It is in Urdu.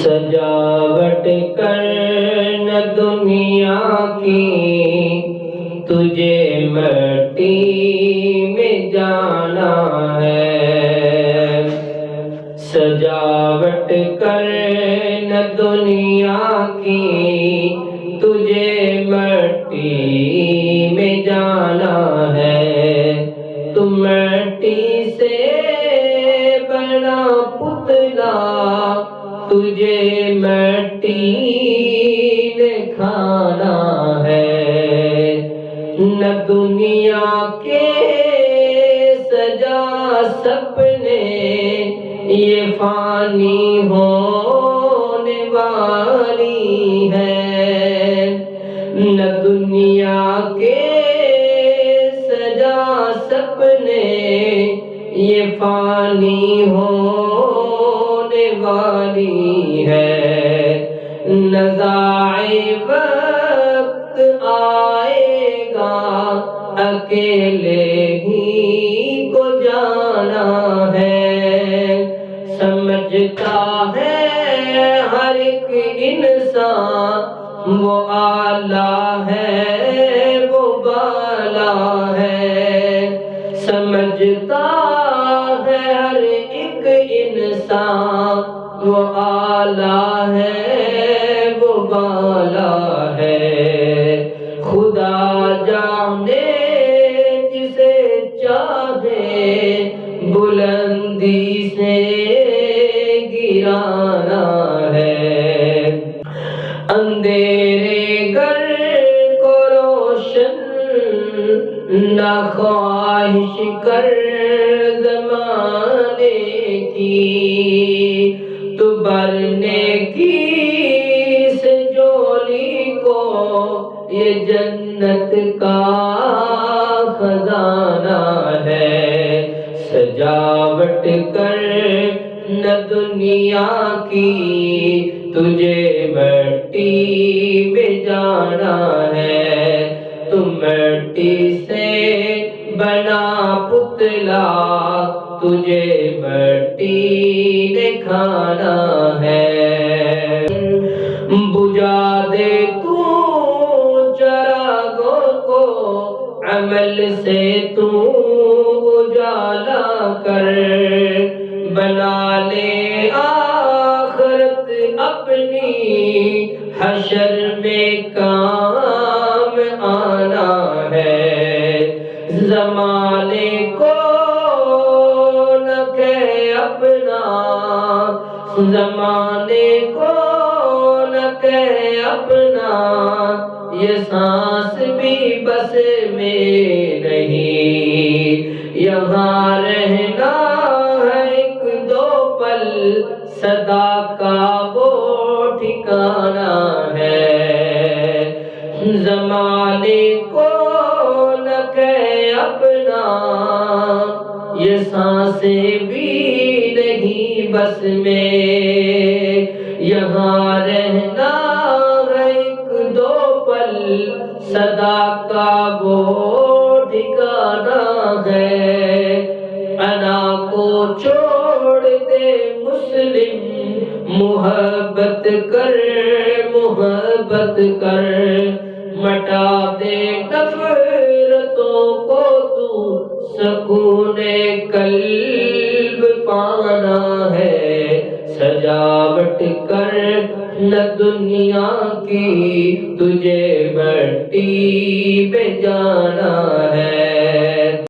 سجاوٹ کر نہ دنیا کی، تجھے مٹی میں جانا ہے۔ سجاوٹ کر نہ دنیا کی، تجھے مٹی میں جانا ہے۔ تو مٹی سے بنا پتلا، تجھے مٹی نے کھانا ہے۔ نہ دنیا کے سجا سپنے، یہ فانی ہونے والی ہے۔ نہ دنیا کے سجا سپنے، یہ فانی ہونے والی ہے۔ نزاعِ وقت آئے گا، اکیلے ہی کو جانا ہے۔ سمجھتا ہے ہر ایک انسان، وہ اعلیٰ ہے وہ بالا ہے۔ سمجھتا ہے ہر ایک انسان، وہ اعلیٰ ہے وہ بالا ہے۔ خدا جانے جسے چاہے، بلندی سے گرانا ہے۔ اندھیرے گھر کو روشن نہ خواہش کر زمانے کی، تو بھرنے کی اس جھولی کو یہ جنت کا خزانہ ہے۔ سجاوٹ کر نہ دنیا کی، تجھے مٹی میں جانا ہے۔ تو مٹی سے بنا پتلا، تجھے مٹی نے کھانا ہے۔ بجھا دے تو چراغوں کو، عمل سے تو اجالا کر۔ بنا لے آخرت اپنی، حشر میں کام آنا ہے۔ زمانے کو نہ کہ اپنا، زمانے کو نہ کہ اپنا، یہ سانس بھی بس میں نہیں۔ یہاں رہنا ہے ایک دو پل، صدا کا وہ ٹھکانا ہے۔ زمانے کو نہ کہ اپنا، یہ سانسیں بھی نہیں بس میں۔ یہاں رہنا ہے ایک دو پل، صدا کا وہ ٹھکانا ہے۔ انا کو چھوڑ دے مسلم، محبت کر محبت کر۔ مٹا دے نفرتوں کو تو، سکون قلب پانا ہے۔ سجاوٹ کر نہ دنیا کی، تجھے مٹی میں جانا ہے۔